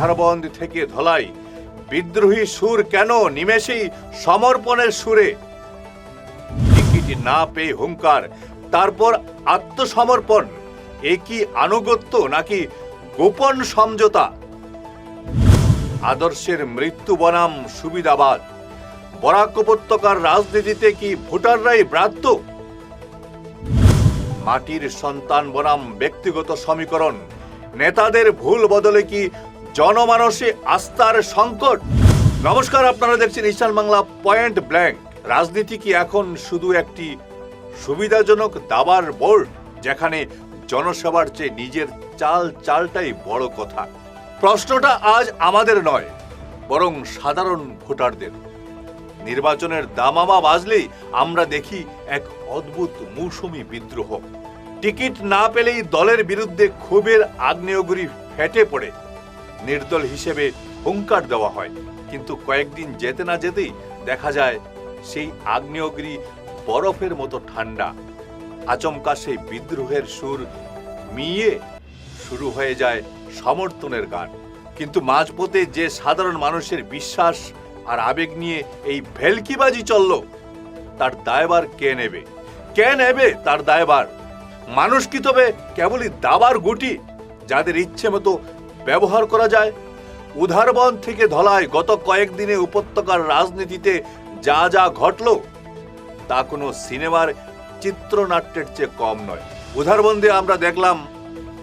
উধারবন্দ থেকে ধলাই বিদ্রোহী সুর কেন নিমেষেই সমর্পণের সুরে? টিকিট না পেয়ে হুঙ্কার, তারপর আত্মসমর্পণ। এ কি আনুগত্য নাকি গোপন সমঝোতা? আদর্শের মৃত্যু বনাম সুবিধাবাদ। বরাক উপত্যকার রাজনীতিতে কি ভোটাররাই ব্রাত্য? মাটির সন্তান বনাম ব্যক্তিগত সমীকরণ। নেতাদের ভুল বদলে কি জনমানসে আস্থার সংকট? নমস্কার, আপনারা দেখছেন ঈশান বাংলা পয়েন্ট ব্ল্যাঙ্ক। রাজনীতি কি এখন শুধু একটি সুবিধাজনক দাবার বোর্ড, যেখানে জনসেবার চেয়ে নিজের চালটাই বড় কথা? প্রশ্নটা আজ আমাদের নয়, বরং সাধারণ ভোটারদের। নির্বাচনের দামামা বাজলেই আমরা দেখি এক অদ্ভুত মৌসুমী বিদ্রোহ। টিকিট না পেলেই দলের বিরুদ্ধে ক্ষোভের আগ্নেয়গিরি ফেটে পড়ে। নির্দল হিসেবে হুঙ্কার দেওয়া হয়, কিন্তু কয়েকদিন যেতে না যেতেই দেখা যায় সেই আগ্নেয়গিরি বরফের মতো ঠান্ডা। আচমকা সেই বিদ্রোহের সুর মিয়ে শুরু হয়ে যায় সমর্থনের গান। কিন্তু মাঝপথে যে সাধারণ মানুষের বিশ্বাস আর আবেগ নিয়ে এই ভেলকিবাজি চলল, তার দায়ভার কে নেবে? কে নেবে তার দায়ভার? মানুষ কি তবে কেবলই দাবার গুটি, যাদের ইচ্ছে মতো ব্যবহার করা যায়? উধারবন্দ থেকে ধলায় গত কয়েকদিনে উপত্যকার রাজনীতিতে যা যা ঘটল, তা কোনো সিনেমার চিত্রনাট্যের চেয়ে কম নয়। উধারবন্দে আমরা দেখলাম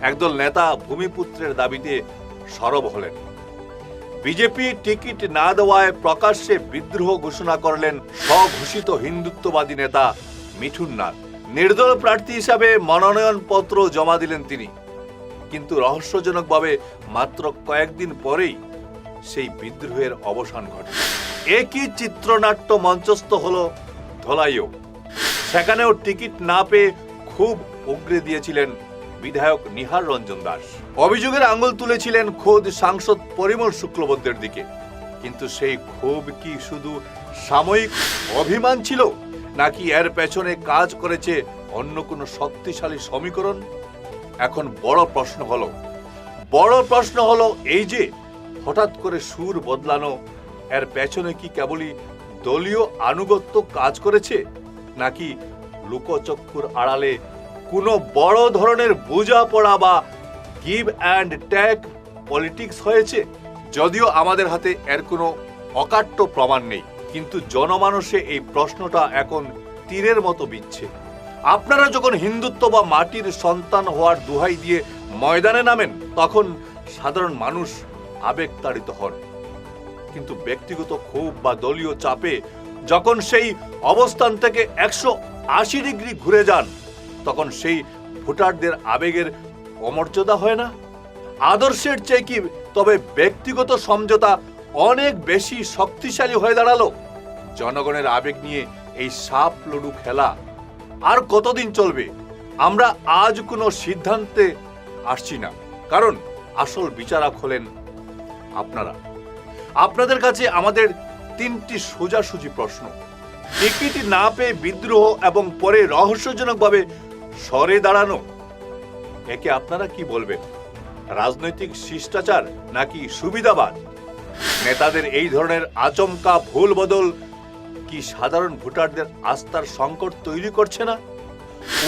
একদল নেতা ভূমিপুত্রের দাবিতে সরব হলেন। বিজেপি টিকিট না দেওয়ায় প্রকাশ্যে বিদ্রোহ ঘোষণা করলেন স্বঘোষিত হিন্দুত্ববাদী নেতা মিঠুন নাথ। নির্দল প্রার্থী হিসাবে মনোনয়নপত্র জমা দিলেন তিনি, কিন্তু রহস্যজনকভাবে মাত্র কয়েকদিন পরেই সেই বিদ্রোহের অবসান ঘটে। একই চিত্রনাট্য মঞ্চস্থ হলো ধলাইও। সেখানেও টিকিট না পেয়ে খুব উগরে দিয়েছিলেন বিধায়ক নিহার রঞ্জন দাস। অভিযোগের আঙুল তুলেছিলেন খোদ সাংসদ পরিমল শুক্লবৈদ্যের দিকে। কিন্তু সেই ক্ষোভ কি শুধু সাময়িক অভিমান ছিল, নাকি এর পেছনে কাজ করেছে অন্য কোনো শক্তিশালী সমীকরণ? এখন বড় প্রশ্ন হলো এই যে হঠাৎ করে সুর বদলানো, এর পেছনে কি কেবলই দলীয় আনুগত্য কাজ করেছে, নাকি লুকোচক্ষুর আড়ালে কোনো বড় ধরনের বোঝাপড়া বা গিভ অ্যান্ড টেক পলিটিক্স হয়েছে? যদিও আমাদের হাতে এর কোনো অকাট্য প্রমাণ নেই, কিন্তু জনমানসে এই প্রশ্নটা এখন তীরের মতো বিচ্ছে। আপনারা যখন হিন্দুত্ব বা মাটির সন্তান হওয়ার দোহাই দিয়ে ময়দানে নামেন, তখন সাধারণ মানুষ আবেগতাড়িত হন। কিন্তু ব্যক্তিগত ক্ষোভ বা দলীয় চাপে যখন সেই অবস্থান থেকে 180 ডিগ্রি ঘুরে যান, তখন সেই ভোটারদের আবেগের অমর্যাদা হয় না? আদর্শের চেয়ে কি তবে ব্যক্তিগত সমঝোতা অনেক বেশি শক্তিশালী হয়ে দাঁড়ালো? জনগণের আবেগ নিয়ে এই সাপ লুডু খেলা আর কতদিন চলবে? আমরা আজ কোনো সিদ্ধান্তে আসছি না, কারণ আসল বিচারক হলেন আপনারা। আপনাদের কাছে আমাদের 3টি সোজাসুজি প্রশ্ন। টিকিট না পেয়ে বিদ্রোহ এবং পরে রহস্যজনকভাবে সরে দাঁড়ানো, একে আপনারা কি বলবেন? রাজনৈতিক শিষ্টাচার নাকি সুবিধাবাদ? নেতাদের এই ধরনের আচমকা ভুল বদল কি সাধারণ ভোটারদের আস্থার সংকট তৈরি করছে না?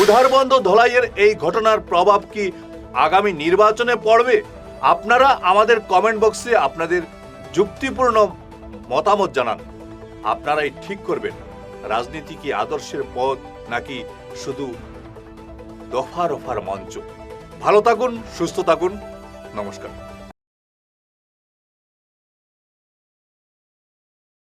উধারবন্দ ধলাইয়ের এই ঘটনার প্রভাব কি আগামী নির্বাচনে পড়বে? আপনারা আমাদের কমেন্ট বক্সে আপনাদের যুক্তিপূর্ণ মতামত জানান। আপনারাই ঠিক করবেন, রাজনীতি কি আদর্শের পথ নাকি শুধু দফা রফার মঞ্চ? ভালো থাকুন, সুস্থ থাকুন, নমস্কার।